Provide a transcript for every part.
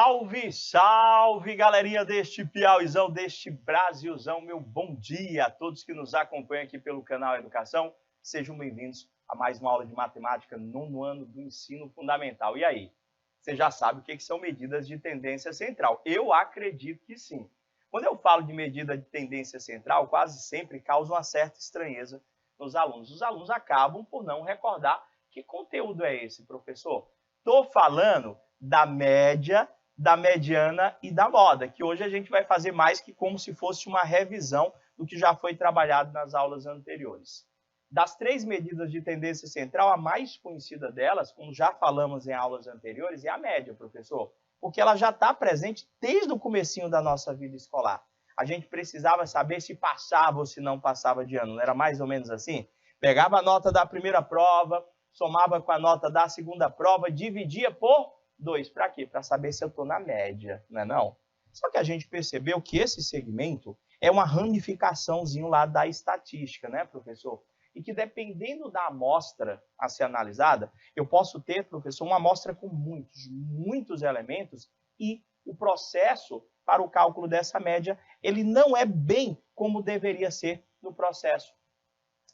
Salve, salve, galerinha deste Piauizão, deste Brasilzão. Meu bom dia a todos que nos acompanham aqui pelo canal Educação. Sejam bem-vindos a mais uma aula de matemática, nono ano do ensino fundamental. E aí, você já sabe o que são medidas de tendência central? Eu acredito que sim. Quando eu falo de medida de tendência central, quase sempre causa uma certa estranheza nos alunos. Os alunos acabam por não recordar que conteúdo é esse, professor. Estou falando da média, da mediana e da moda, que hoje a gente vai fazer mais que como se fosse uma revisão do que já foi trabalhado nas aulas anteriores. Das três medidas de tendência central, a mais conhecida delas, como já falamos em aulas anteriores, é a média, professor, porque ela já está presente desde o comecinho da nossa vida escolar. A gente precisava saber se passava ou se não passava de ano, não era mais ou menos assim? Pegava a nota da primeira prova, somava com a nota da segunda prova, dividia por 2. Para quê? Para saber se eu estou na média, não é não? Só que a gente percebeu que esse segmento é uma ramificaçãozinho lá da estatística, né, professor? E que dependendo da amostra a ser analisada, eu posso ter, professor, uma amostra com muitos elementos e o processo para o cálculo dessa média, ele não é bem como deveria ser no processo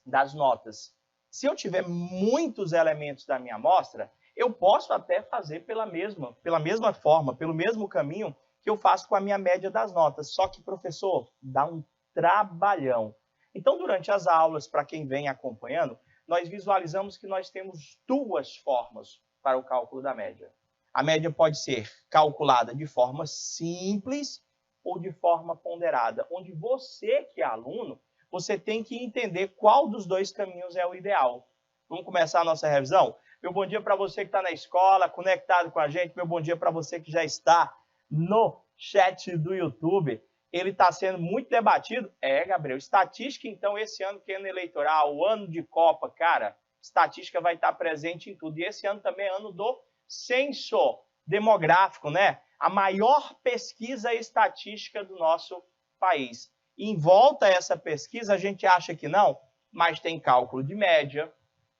das notas. Se eu tiver muitos elementos da minha amostra, eu posso até fazer pela mesma forma, pelo mesmo caminho que eu faço com a minha média das notas. Só que, professor, dá um trabalhão. Então, durante as aulas, para quem vem acompanhando, nós visualizamos que nós temos duas formas para o cálculo da média. A média pode ser calculada de forma simples ou de forma ponderada, onde você, que é aluno, você tem que entender qual dos dois caminhos é o ideal. Vamos começar a nossa revisão? Meu bom dia para você que está na escola, conectado com a gente. Meu bom dia para você que já está no chat do YouTube. Ele está sendo muito debatido. Gabriel, estatística, então, esse ano que é ano eleitoral, o ano de Copa, cara, estatística vai estar presente em tudo. E esse ano também é ano do censo demográfico, né? A maior pesquisa estatística do nosso país. Em volta a essa pesquisa, a gente acha que não, mas tem cálculo de média,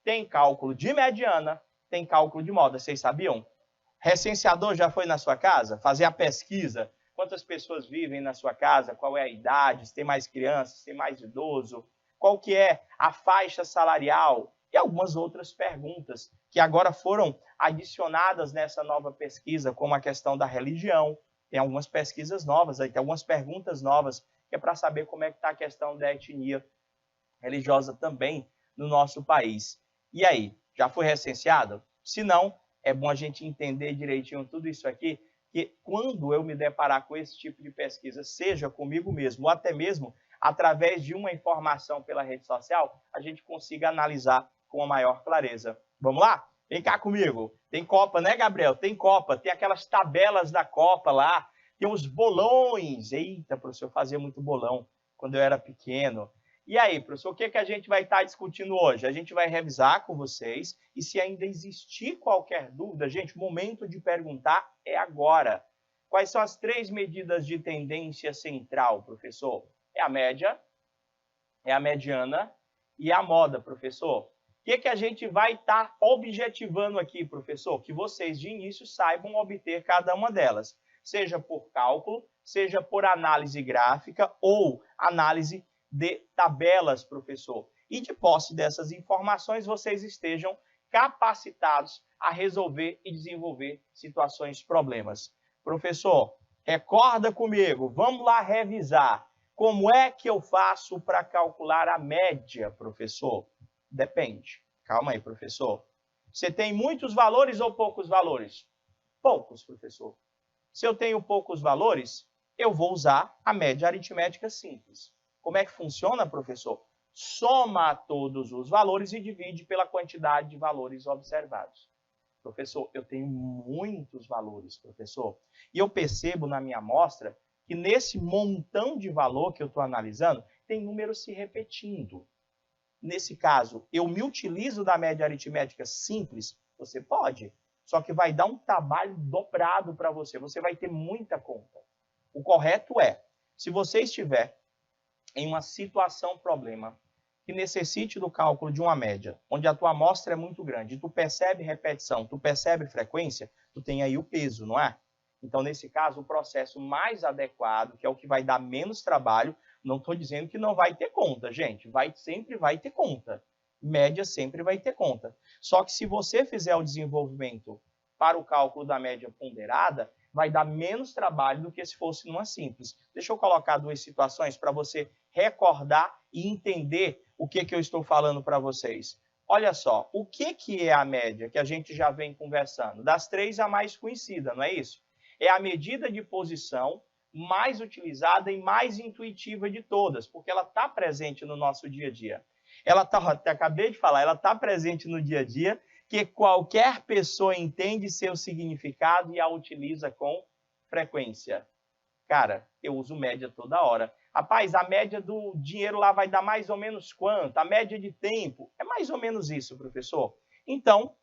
tem cálculo de mediana, tem cálculo de moda. Vocês sabiam? Recenseador já foi na sua casa fazer a pesquisa? Quantas pessoas vivem na sua casa? Qual é a idade? Se tem mais crianças? Se tem mais idoso? Qual que é a faixa salarial? E algumas outras perguntas que agora foram adicionadas nessa nova pesquisa, como a questão da religião. Tem algumas pesquisas novas, tem algumas perguntas novas, que é para saber como é que está a questão da etnia religiosa também no nosso país. E aí, já foi recenseado? Se não, é bom a gente entender direitinho tudo isso aqui, que quando eu me deparar com esse tipo de pesquisa, seja comigo mesmo, ou até mesmo através de uma informação pela rede social, a gente consiga analisar com a maior clareza. Vamos lá? Vem cá comigo. Tem Copa, né, Gabriel? Tem Copa. Tem aquelas tabelas da Copa lá. Tem os bolões. Eita, professor, eu fazia muito bolão quando eu era pequeno. E aí, professor, o que a gente vai estar discutindo hoje? A gente vai revisar com vocês e se ainda existir qualquer dúvida, gente, o momento de perguntar é agora. Quais são as três medidas de tendência central, professor? É a média, é a mediana e a moda, professor. O que a gente vai estar objetivando aqui, professor? Que vocês de início saibam obter cada uma delas, seja por cálculo, seja por análise gráfica ou análise de tabelas, professor. E de posse dessas informações, vocês estejam capacitados a resolver e desenvolver situações, problemas. Professor, recorda comigo, vamos lá revisar. Como é que eu faço para calcular a média, professor? Depende. Calma aí, professor. Você tem muitos valores ou poucos valores? Poucos, professor. Se eu tenho poucos valores, eu vou usar a média aritmética simples. Como é que funciona, professor? Soma todos os valores e divide pela quantidade de valores observados. Professor, eu tenho muitos valores, professor. E eu percebo na minha amostra que nesse montão de valor que eu estou analisando, tem números se repetindo. Nesse caso, eu me utilizo da média aritmética simples? Você pode, só que vai dar um trabalho dobrado para você. Você vai ter muita conta. O correto é, se você estiver em uma situação problema que necessite do cálculo de uma média, onde a tua amostra é muito grande, tu percebe repetição, tu percebe frequência, tu tem aí o peso, não é? Então, nesse caso, o processo mais adequado, que é o que vai dar menos trabalho, não estou dizendo que não vai ter conta, gente, sempre vai ter conta. Média sempre vai ter conta. Só que se você fizer o desenvolvimento para o cálculo da média ponderada, vai dar menos trabalho do que se fosse numa simples. Deixa eu colocar duas situações para você recordar e entender o que eu estou falando para vocês. Olha só, o que é a média que a gente já vem conversando? Das três, a mais conhecida, não é isso? É a medida de posição mais utilizada e mais intuitiva de todas, porque ela está presente no nosso dia a dia. Ela está, acabei de falar, ela está presente no dia a dia, que qualquer pessoa entende seu significado e a utiliza com frequência. Cara, eu uso média toda hora. Rapaz, a média do dinheiro lá vai dar mais ou menos quanto? A média de tempo? É mais ou menos isso, professor. Então,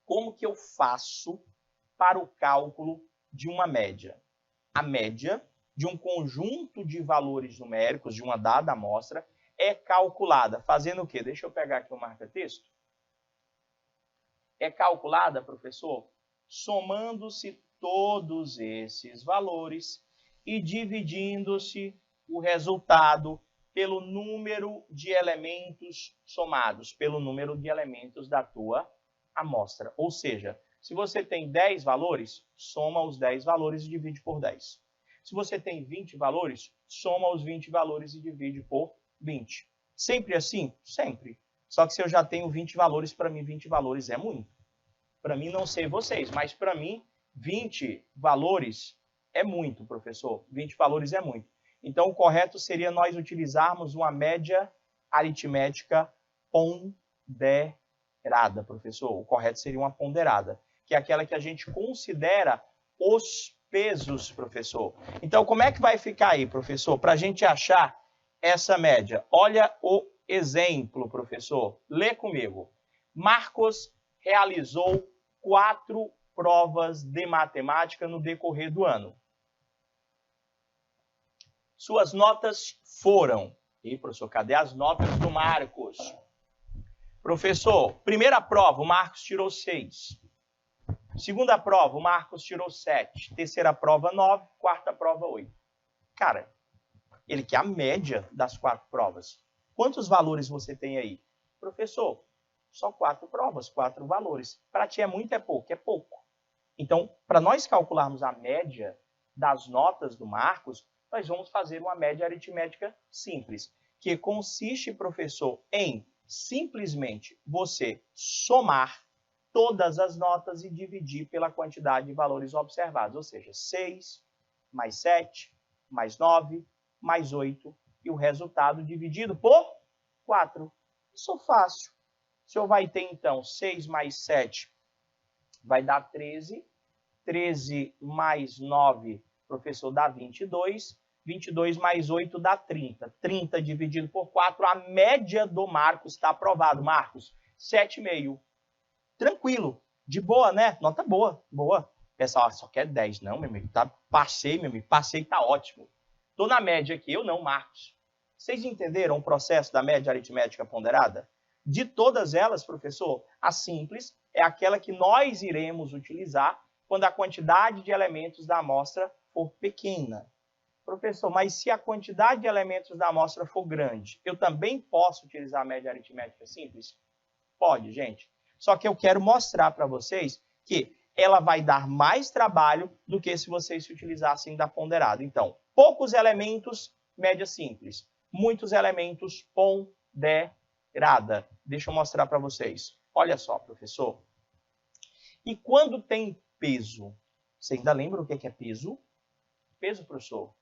como que eu faço para o cálculo de uma média? A média de um conjunto de valores numéricos de uma dada amostra é calculada fazendo o quê? Deixa eu pegar aqui o marca-texto. É calculada, professor, somando-se todos esses valores e dividindo-se o resultado pelo número de elementos somados, pelo número de elementos da tua amostra. Ou seja, se você tem 10 valores, soma os 10 valores e divide por 10. Se você tem 20 valores, soma os 20 valores e divide por 20. Sempre assim? Sempre. Só que se eu já tenho 20 valores, para mim 20 valores é muito. Para mim, não sei vocês, mas para mim 20 valores é muito, professor. 20 valores é muito. Então, o correto seria nós utilizarmos uma média aritmética ponderada, professor. O correto seria uma ponderada, que é aquela que a gente considera os pesos, professor. Então, como é que vai ficar aí, professor, para a gente achar essa média? Olha o exemplo, professor. Lê comigo. Marcos realizou 4 provas de matemática no decorrer do ano. Suas notas foram... E, professor, cadê as notas do Marcos? Professor, primeira prova, o Marcos tirou 6. Segunda prova, o Marcos tirou 7. Terceira prova, 9. Quarta prova, 8. Cara, ele quer a média das 4 provas. Quantos valores você tem aí? Professor, só 4 provas, 4 valores. Para ti é muito, é pouco? É pouco. Então, para nós calcularmos a média das notas do Marcos, nós vamos fazer uma média aritmética simples, que consiste, professor, em simplesmente você somar todas as notas e dividir pela quantidade de valores observados, ou seja, 6 mais 7 mais 9 mais 8 e o resultado dividido por 4. Isso é fácil. O senhor vai ter, então, 6 mais 7 vai dar 13. 13 mais 9, professor, dá 22. 22 mais 8 dá 30. 30 dividido por 4, a média do Marcos está aprovado. Marcos, 7,5. Tranquilo. De boa, né? Nota boa. Boa. Pessoal, só quer 10. Não, meu amigo. Tá, passei, meu amigo. Passei, tá ótimo. Estou na média aqui. Eu não, Marcos. Vocês entenderam o processo da média aritmética ponderada? De todas elas, professor, a simples é aquela que nós iremos utilizar quando a quantidade de elementos da amostra for pequena. Professor, mas se a quantidade de elementos da amostra for grande, eu também posso utilizar a média aritmética simples? Pode, gente. Só que eu quero mostrar para vocês que ela vai dar mais trabalho do que se vocês se utilizassem da ponderada. Então, poucos elementos, média simples. Muitos elementos, ponderada. Deixa eu mostrar para vocês. Olha só, professor. E quando tem peso? Você ainda lembra o que é peso? Peso, professor,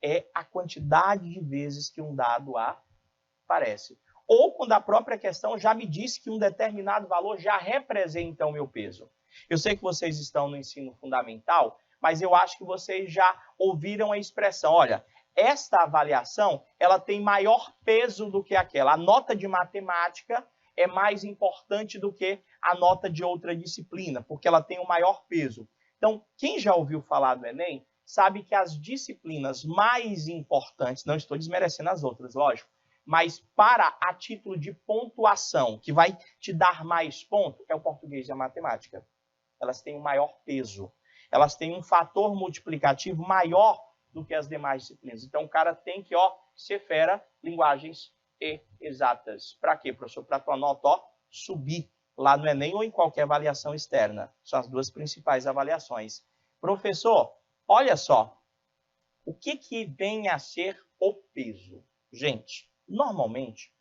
é a quantidade de vezes que um dado aparece. Ou quando a própria questão já me diz que um determinado valor já representa o meu peso. Eu sei que vocês estão no ensino fundamental, mas eu acho que vocês já ouviram a expressão, olha, esta avaliação ela tem maior peso do que aquela. A nota de matemática é mais importante do que a nota de outra disciplina, porque ela tem um maior peso. Então, quem já ouviu falar do Enem, sabe que as disciplinas mais importantes, não estou desmerecendo as outras, lógico, mas para a título de pontuação, que vai te dar mais ponto, é o português e a matemática. Elas têm um maior peso. elas têm um fator multiplicativo maior do que as demais disciplinas. Então, o cara tem que, ser fera, linguagens e exatas. Para quê, professor? Para a tua nota, subir lá no Enem ou em qualquer avaliação externa. São as duas principais avaliações. Professor, olha só, o que vem a ser o peso? Gente, normalmente,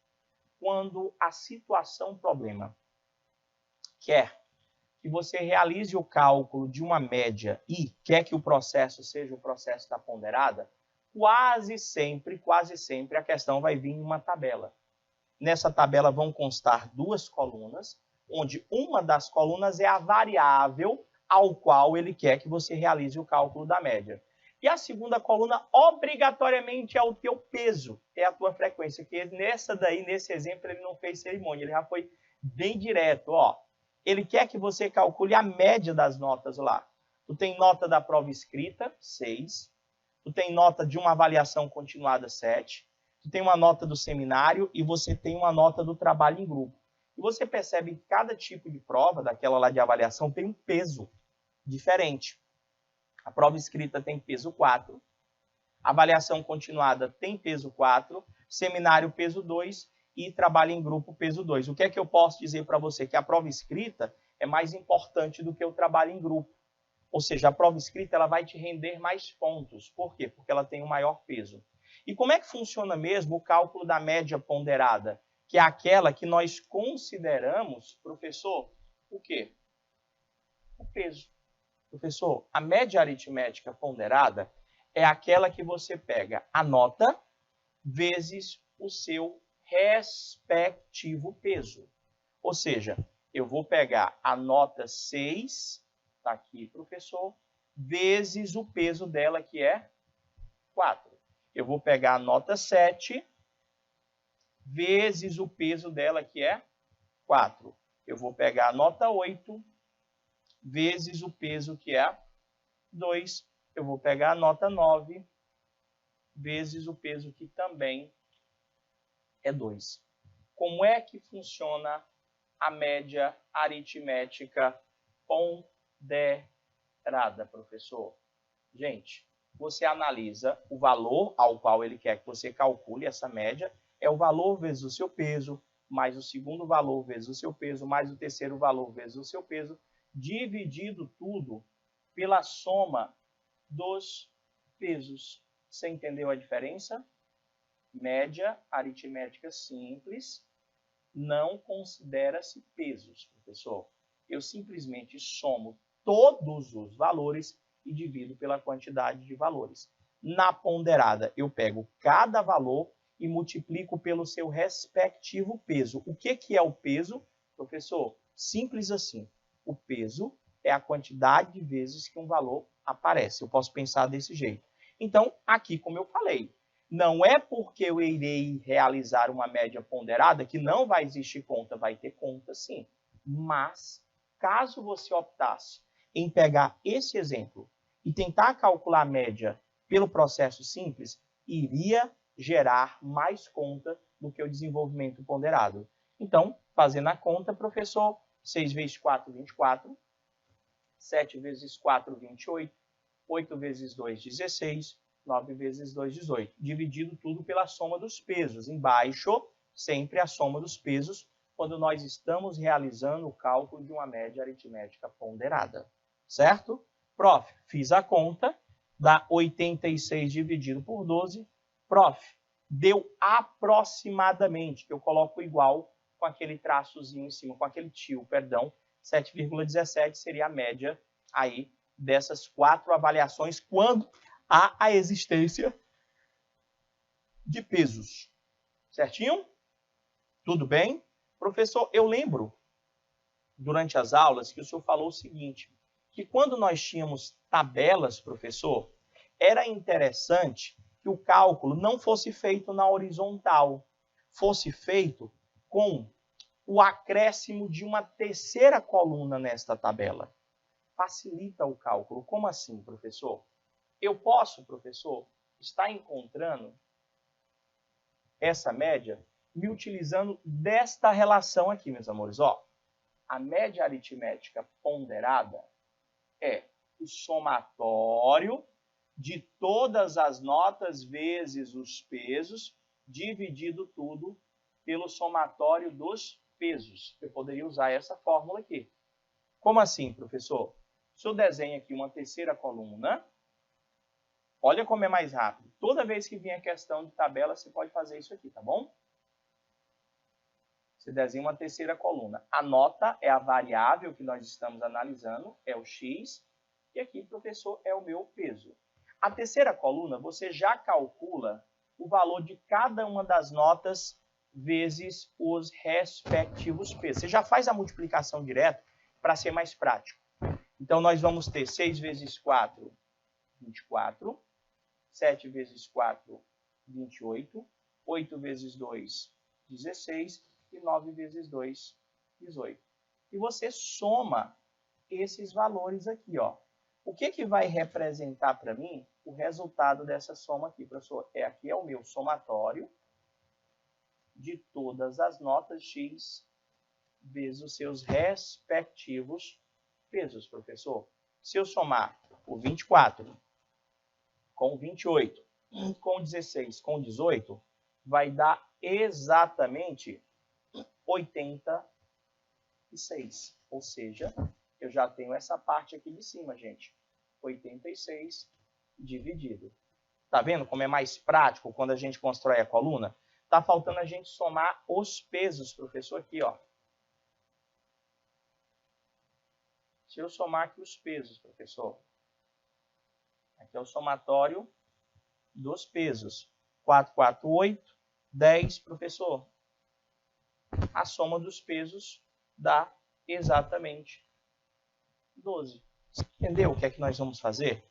quando a situação problema quer que você realize o cálculo de uma média e quer que o processo seja o processo da ponderada, quase sempre a questão vai vir em uma tabela. Nessa tabela vão constar duas colunas, onde uma das colunas é a variável ao qual ele quer que você realize o cálculo da média. E a segunda coluna, obrigatoriamente, é o teu peso, é a tua frequência, que nesse exemplo, ele não fez cerimônia, ele já foi bem direto, Ele quer que você calcule a média das notas lá. Tu tem nota da prova escrita, 6. Tu tem nota de uma avaliação continuada, 7. Tu tem uma nota do seminário e você tem uma nota do trabalho em grupo. E você percebe que cada tipo de prova, daquela lá de avaliação, tem um peso diferente. A prova escrita tem peso 4. A avaliação continuada tem peso 4. Seminário, peso 2. E trabalho em grupo, peso 2. O que é que eu posso dizer para você? Que a prova escrita é mais importante do que o trabalho em grupo. Ou seja, a prova escrita ela vai te render mais pontos. Por quê? Porque ela tem um maior peso. E como é que funciona mesmo o cálculo da média ponderada? Que é aquela que nós consideramos, professor, o quê? O peso. Professor, a média aritmética ponderada é aquela que você pega a nota vezes o seu respectivo peso. Ou seja, eu vou pegar a nota 6, está aqui, professor, vezes o peso dela, que é 4. Eu vou pegar a nota 7, vezes o peso dela, que é 4. Eu vou pegar a nota 8, vezes o peso, que é 2. Eu vou pegar a nota 9, vezes o peso, que também é 2. Como é que funciona a média aritmética ponderada, professor? Gente, você analisa o valor ao qual ele quer que você calcule essa média, é o valor vezes o seu peso, mais o segundo valor vezes o seu peso, mais o terceiro valor vezes o seu peso, dividido tudo pela soma dos pesos. Você entendeu a diferença? Média aritmética simples não considera-se pesos, professor. Eu simplesmente somo todos os valores e divido pela quantidade de valores. Na ponderada, eu pego cada valor e multiplico pelo seu respectivo peso. O que é o peso, professor? Simples assim. O peso é a quantidade de vezes que um valor aparece. Eu posso pensar desse jeito. Então, aqui, como eu falei, não é porque eu irei realizar uma média ponderada que não vai existir conta. Vai ter conta, sim. Mas, caso você optasse em pegar esse exemplo e tentar calcular a média pelo processo simples, iria gerar mais conta do que o desenvolvimento ponderado. Então, fazendo a conta, professor, 6 vezes 4, 24. 7 vezes 4, 28. 8 vezes 2, 16. 9 vezes 2, 18. Dividido tudo pela soma dos pesos. Embaixo, sempre a soma dos pesos, quando nós estamos realizando o cálculo de uma média aritmética ponderada. Certo? Prof, fiz a conta, dá 86 dividido por 12. Prof, deu aproximadamente, que eu coloco igual com aquele traçozinho em cima, com aquele tio, perdão, 7,17 seria a média aí dessas 4 avaliações quando há a existência de pesos. Certinho? Tudo bem? Professor, eu lembro, durante as aulas, que o senhor falou o seguinte, que quando nós tínhamos tabelas, professor, era interessante que o cálculo não fosse feito na horizontal, fosse feito com o acréscimo de uma terceira coluna nesta tabela. Facilita o cálculo. Como assim, professor? Eu posso, professor, estar encontrando essa média me utilizando desta relação aqui, meus amores. A média aritmética ponderada é o somatório de todas as notas vezes os pesos, dividido tudo pelo somatório dos pesos. Eu poderia usar essa fórmula aqui. Como assim, professor? Se eu desenho aqui uma terceira coluna, olha como é mais rápido. Toda vez que vier questão de tabela, você pode fazer isso aqui, tá bom? Você desenha uma terceira coluna. A nota é a variável que nós estamos analisando, é o x, e aqui, professor, é o meu peso. A terceira coluna, você já calcula o valor de cada uma das notas vezes os respectivos pesos. Você já faz a multiplicação direta para ser mais prático. Então, nós vamos ter 6 vezes 4, 24. 7 vezes 4, 28. 8 vezes 2, 16. E 9 vezes 2, 18. E você soma esses valores aqui, ó. O que vai representar para mim o resultado dessa soma aqui, professor? Aqui é o meu somatório de todas as notas x vezes os seus respectivos pesos, professor. Se eu somar o 24 com o 28, com o 16, com o 18, vai dar exatamente 86. Ou seja, eu já tenho essa parte aqui de cima, gente. 86 dividido. Tá vendo como é mais prático quando a gente constrói a coluna? Tá faltando a gente somar os pesos, professor, aqui, ó. Se eu somar aqui os pesos, professor. Aqui é o somatório dos pesos. 4, 4, 8, 10, professor. A soma dos pesos dá exatamente 12. Você entendeu o que é que nós vamos fazer?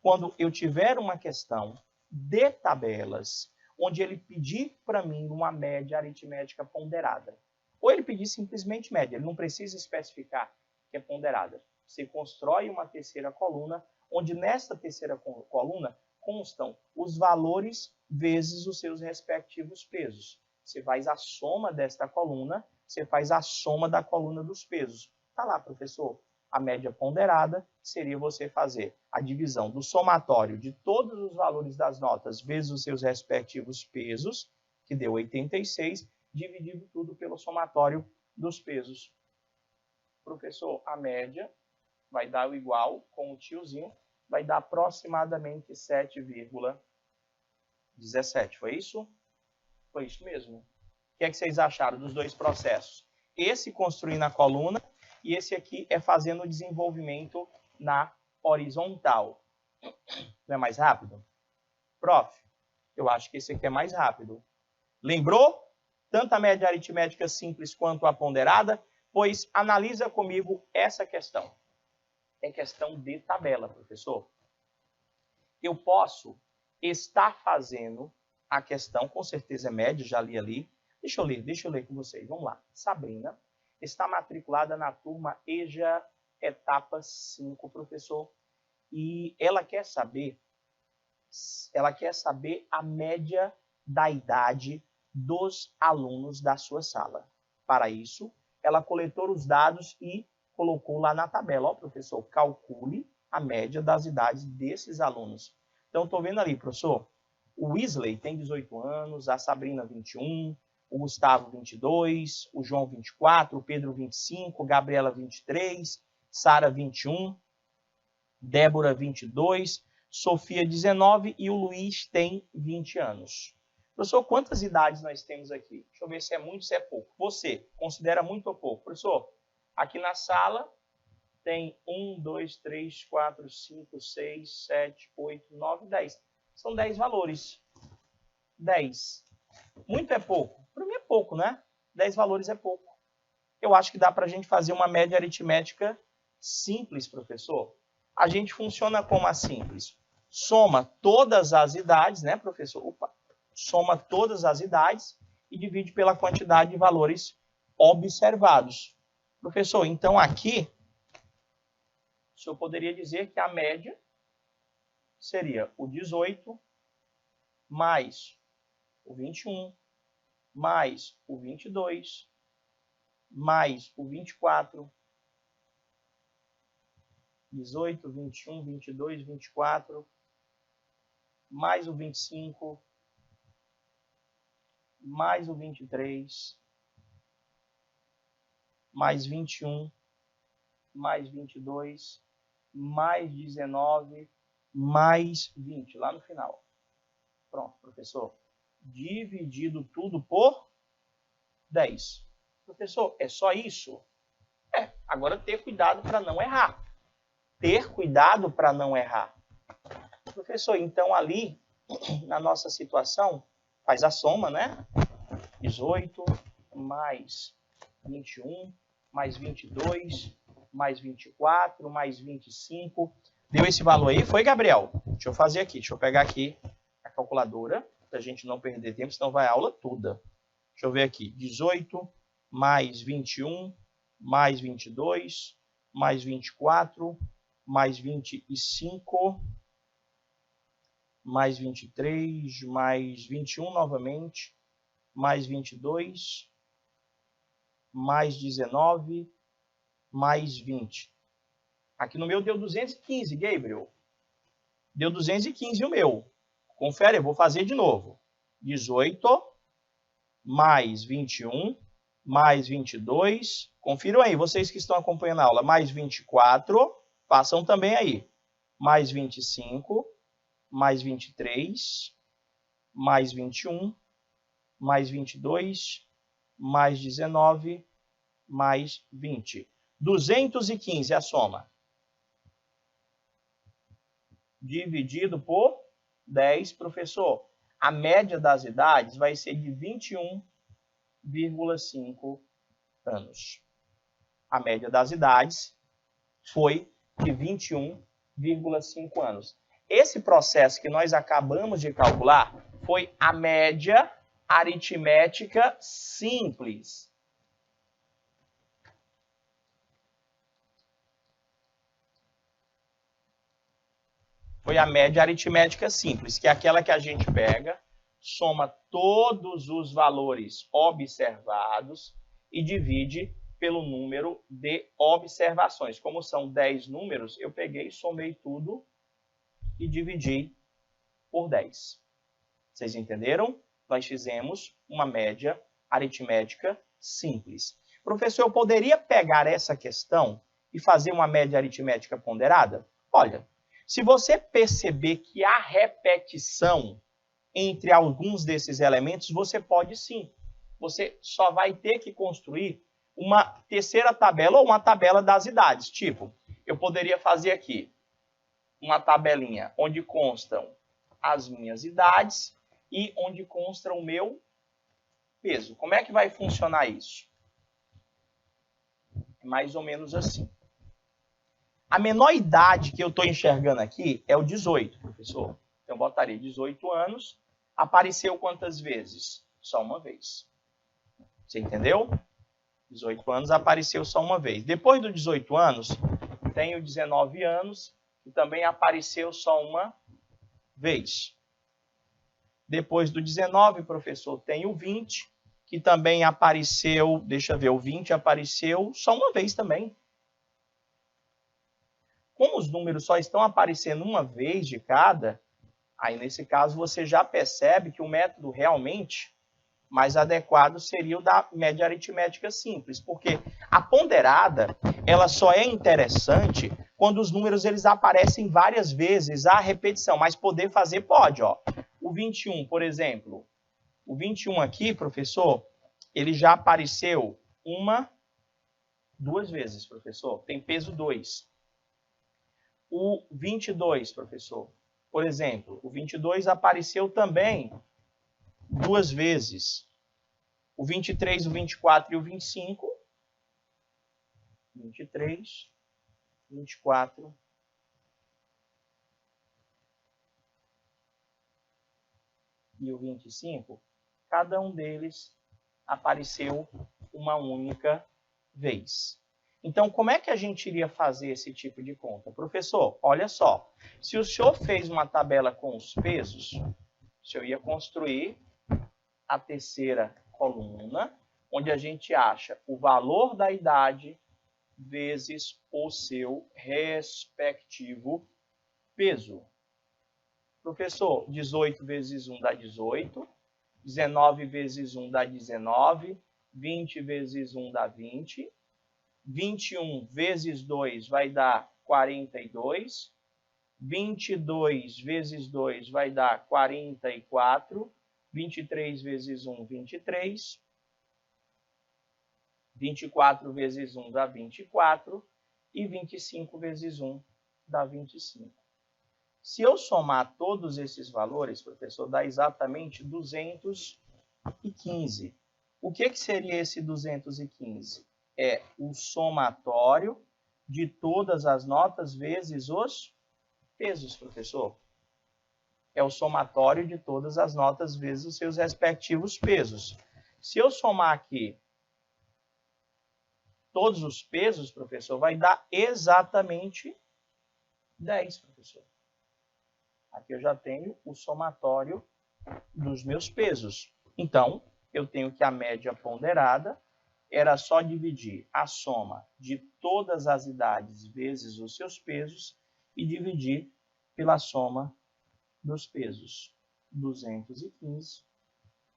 Quando eu tiver uma questão de tabelas, onde ele pedir para mim uma média aritmética ponderada, ou ele pedir simplesmente média, ele não precisa especificar que é ponderada. Você constrói uma terceira coluna, onde nesta terceira coluna constam os valores vezes os seus respectivos pesos. Você faz a soma desta coluna, você faz a soma da coluna dos pesos. Tá lá, professor. A média ponderada seria você fazer a divisão do somatório de todos os valores das notas vezes os seus respectivos pesos, que deu 86, dividido tudo pelo somatório dos pesos. Professor, a média vai dar o igual com o tiozinho, vai dar aproximadamente 7,17. Foi isso? Foi isso mesmo. O que é que vocês acharam dos dois processos? Esse construindo a coluna e esse aqui é fazendo o desenvolvimento na horizontal. Não é mais rápido? Prof, eu acho que esse aqui é mais rápido. Lembrou? Tanto a média aritmética simples quanto a ponderada? Pois analisa comigo essa questão. É questão de tabela, professor. Eu posso estar fazendo a questão, com certeza é média, já li ali. Deixa eu ler com vocês. Vamos lá. Sabrina está matriculada na turma EJA etapa 5, professor. E ela quer saber a média da idade dos alunos da sua sala. Para isso, ela coletou os dados e colocou lá na tabela. Ó, professor, calcule a média das idades desses alunos. Então, estou vendo ali, professor, o Wesley tem 18 anos, a Sabrina 21, o Gustavo 22, o João 24, o Pedro 25, Gabriela 23, Sara 21, Débora 22, Sofia 19 e o Luiz tem 20 anos. Professor, quantas idades nós temos aqui? Deixa eu ver se é muito, se é pouco. Você considera muito ou pouco? Professor, aqui na sala tem 1, 2, 3, 4, 5, 6, 7, 8, 9, 10. São 10 valores. 10. Muito é pouco? Para mim é pouco, né? 10 valores é pouco. Eu acho que dá para a gente fazer uma média aritmética simples, professor. A gente funciona como a simples. Soma todas as idades, né, professor? Opa. Soma todas as idades e divide pela quantidade de valores observados. Professor, então aqui, o senhor poderia dizer que a média seria o 18 mais o 21 mais o 22 mais o 24 18, 21, 22, 24, mais o 25, mais o 23, mais 21, mais 22, mais 19, mais 20, lá no final. Pronto, professor. Dividido tudo por 10. Professor, é só isso? Agora ter cuidado para não errar. Ter cuidado para não errar. Professor, então ali, na nossa situação, faz a soma, né? 18 mais 21, mais 22, mais 24, mais 25. Deu esse valor aí? Foi, Gabriel? Deixa eu fazer aqui. Deixa eu pegar aqui a calculadora, para a gente não perder tempo, senão vai a aula toda. Deixa eu ver aqui. 18 mais 21, mais 22, mais 24, mais 25, mais 23, mais 21 novamente, mais 22, mais 19, mais 20. Aqui no meu deu 215, Gabriel. Deu 215 o meu. Confere, eu vou fazer de novo. 18 mais 21, mais 22. Confiram aí, vocês que estão acompanhando a aula. Mais 24, façam também aí. Mais 25, mais 23, mais 21, mais 22, mais 19, mais 20. 215 a soma. Dividido por 10, professor. A média das idades vai ser de 21,5 anos. A média das idades foi de 21,5 anos. Esse processo que nós acabamos de calcular foi a média aritmética simples. Foi a média aritmética simples, que é aquela que a gente pega, soma todos os valores observados e divide pelo número de observações. Como são 10 números, eu peguei, somei tudo e dividi por 10. Vocês entenderam? Nós fizemos uma média aritmética simples. Professor, eu poderia pegar essa questão e fazer uma média aritmética ponderada? Olha, se você perceber que há repetição entre alguns desses elementos, você pode sim. Você só vai ter que construir uma terceira tabela ou uma tabela das idades. Tipo, eu poderia fazer aqui uma tabelinha onde constam as minhas idades e onde consta o meu peso. Como é que vai funcionar isso? Mais ou menos assim. A menor idade que eu estou enxergando aqui é o 18, professor. Então, eu botaria 18 anos. Apareceu quantas vezes? Só uma vez. Você entendeu? 18 anos apareceu só uma vez. Depois dos 18 anos, tenho 19 anos, que também apareceu só uma vez. Depois do 19, professor, tenho 20, que também apareceu, deixa eu ver, o 20 apareceu só uma vez também. Como os números só estão aparecendo uma vez de cada, aí nesse caso você já percebe que o método realmente mais adequado seria o da média aritmética simples, porque a ponderada, ela só é interessante quando os números eles aparecem várias vezes, a repetição, mas poder fazer pode, ó. O 21, por exemplo, o 21 aqui, professor, ele já apareceu duas vezes, professor, tem peso 2. O 22, professor, por exemplo, o 22 apareceu também duas vezes. O 23, o 24 e o 25. 23, 24 e o 25. Cada um deles apareceu uma única vez. Então, como é que a gente iria fazer esse tipo de conta? Professor, olha só. Se o senhor fez uma tabela com os pesos, o senhor ia construir a terceira coluna, onde a gente acha o valor da idade vezes o seu respectivo peso. Professor, 18 vezes 1 dá 18, 19 vezes 1 dá 19, 20 vezes 1 dá 20, 21 vezes 2 vai dar 42, 22 vezes 2 vai dar 44, 23 vezes 1, 23, 24 vezes 1 dá 24 e 25 vezes 1 dá 25. Se eu somar todos esses valores, professor, dá exatamente 215. O que seria esse 215? É o somatório de todas as notas vezes os pesos, professor. É o somatório de todas as notas vezes os seus respectivos pesos. Se eu somar aqui todos os pesos, professor, vai dar exatamente 10, professor. Aqui eu já tenho o somatório dos meus pesos. Então, eu tenho que a média ponderada era só dividir a soma de todas as idades vezes os seus pesos e dividir pela soma dos pesos. 215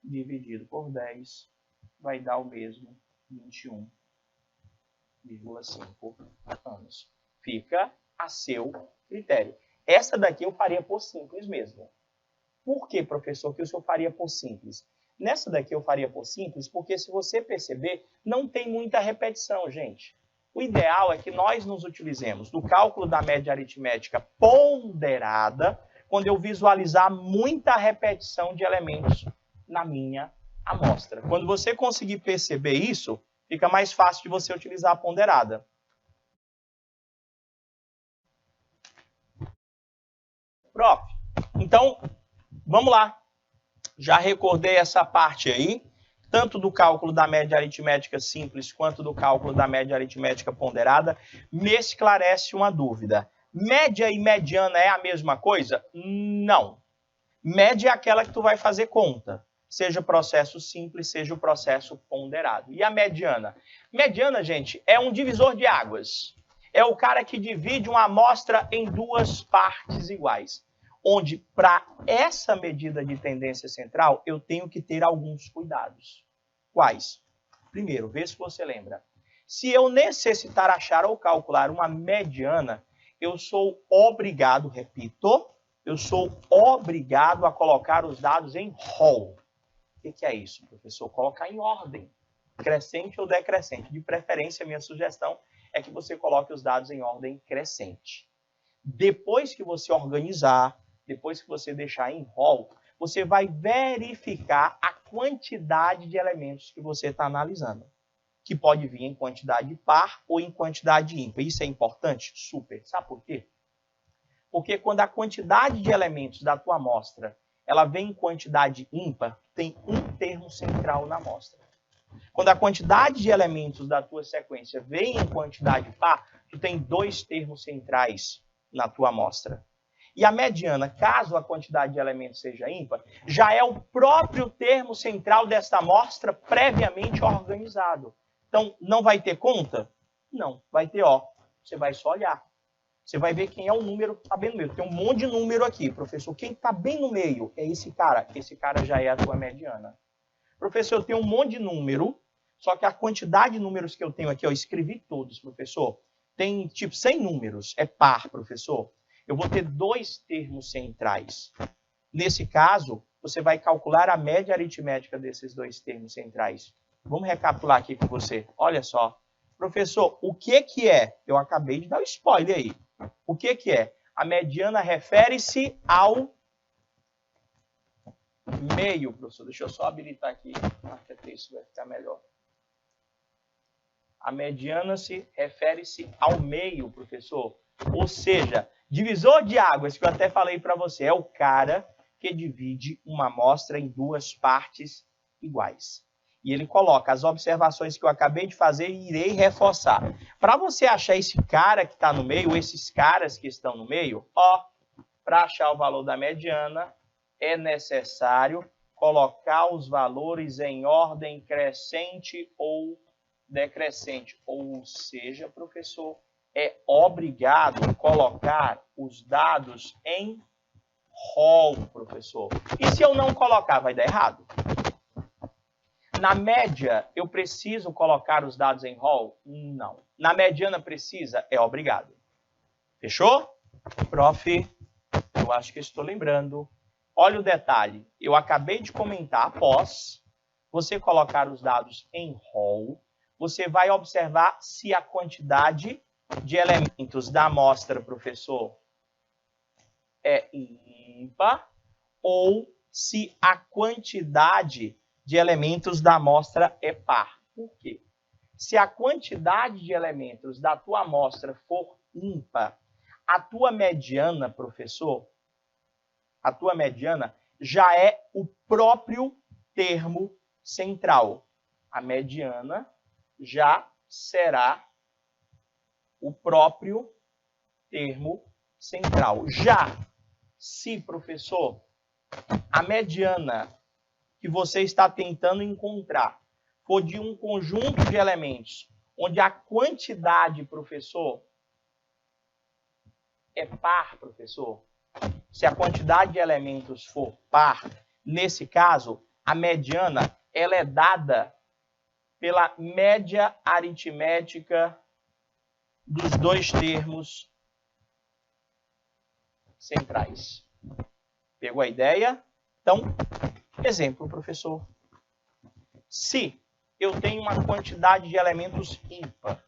dividido por 10 vai dar o mesmo 21,5 anos. Fica a seu critério. Essa daqui eu faria por simples mesmo. Por que, professor, que o senhor faria por simples? Nessa daqui eu faria por simples porque, se você perceber, não tem muita repetição, gente. O ideal é que nós nos utilizemos do cálculo da média aritmética ponderada quando eu visualizar muita repetição de elementos na minha amostra. Quando você conseguir perceber isso, fica mais fácil de você utilizar a ponderada. Prof, então, vamos lá. Já recordei essa parte aí, tanto do cálculo da média aritmética simples quanto do cálculo da média aritmética ponderada. Me esclarece uma dúvida. Média e mediana é a mesma coisa? Não. Média é aquela que tu vai fazer conta, seja o processo simples, seja o processo ponderado. E a mediana? Mediana, gente, é um divisor de águas. É o cara que divide uma amostra em duas partes iguais. Onde, para essa medida de tendência central, eu tenho que ter alguns cuidados. Quais? Primeiro, vê se você lembra. Se eu necessitar achar ou calcular uma mediana, eu sou obrigado, repito, eu sou obrigado a colocar os dados em rol. O que é isso, professor? Colocar em ordem, crescente ou decrescente. De preferência, minha sugestão é que você coloque os dados em ordem crescente. Depois que você organizar, depois que você deixar em rol, você vai verificar a quantidade de elementos que você está analisando, que pode vir em quantidade par ou em quantidade ímpar. Isso é importante? Super. Sabe por quê? Porque quando a quantidade de elementos da tua amostra ela vem em quantidade ímpar, tem um termo central na amostra. Quando a quantidade de elementos da tua sequência vem em quantidade par, tu tem dois termos centrais na tua amostra. E a mediana, caso a quantidade de elementos seja ímpar, já é o próprio termo central desta amostra previamente organizado. Então, não vai ter conta? Não, vai ter ó. Você vai só olhar. Você vai ver quem é o número que está bem no meio. Tem um monte de número aqui, professor. Quem está bem no meio é esse cara. Esse cara já é a tua mediana. Professor, eu tenho um monte de número, só que a quantidade de números que eu tenho aqui, eu escrevi todos, professor. Tem tipo 100 números. É par, professor. Eu vou ter dois termos centrais. Nesse caso, você vai calcular a média aritmética desses dois termos centrais. Vamos recapitular aqui com você. Olha só. Professor, o que é? Eu acabei de dar o spoiler aí. O que é? A mediana refere-se ao meio, professor. Deixa eu só habilitar aqui. Marca texto, vai ficar melhor. A mediana se refere-se ao meio, professor. Ou seja, divisor de águas, que eu até falei para você, é o cara que divide uma amostra em duas partes iguais. E ele coloca as observações que eu acabei de fazer e irei reforçar. Para você achar esse cara que está no meio, esses caras que estão no meio, ó, para achar o valor da mediana, é necessário colocar os valores em ordem crescente ou decrescente. Ou seja, professor, é obrigado colocar os dados em rol, professor. E se eu não colocar, vai dar errado? Na média, eu preciso colocar os dados em rol? Não. Na mediana precisa? É obrigado. Fechou? Prof, eu acho que estou lembrando. Olha o detalhe. Eu acabei de comentar, após você colocar os dados em rol, você vai observar se a quantidade de elementos da amostra, professor, é ímpar ou se a quantidade de elementos da amostra é par. Por quê? Se a quantidade de elementos da tua amostra for ímpar, a tua mediana, professor, a tua mediana já é o próprio termo central. A mediana já será o próprio termo central. Já se, professor, a mediana que você está tentando encontrar for de um conjunto de elementos onde a quantidade, professor, é par, professor. Se a quantidade de elementos for par, nesse caso, a mediana ela é dada pela média aritmética dos dois termos centrais. Pegou a ideia? Então, exemplo, professor. Se eu tenho uma quantidade de elementos ímpar,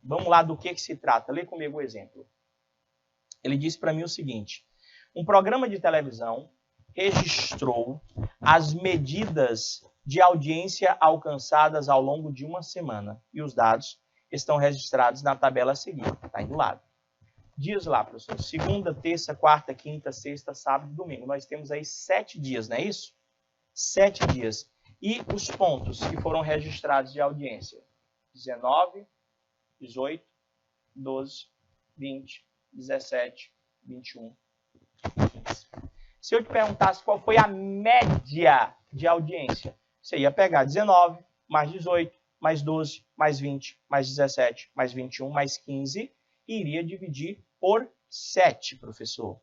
vamos lá do que se trata. Lê comigo o exemplo. Ele disse para mim o seguinte: um programa de televisão registrou as medidas de audiência alcançadas ao longo de uma semana e os dados estão registrados na tabela a seguir. Está aí do lado. Dias lá, professor. Segunda, terça, quarta, quinta, sexta, sábado e domingo. Nós temos aí 7 dias, não é isso? 7 dias. E os pontos que foram registrados de audiência? 19, 18, 12, 20, 17, 21, 15. Se eu te perguntasse qual foi a média de audiência, você ia pegar 19, mais 18, mais 12, mais 20, mais 17, mais 21, mais 15 e iria dividir por 7, professor.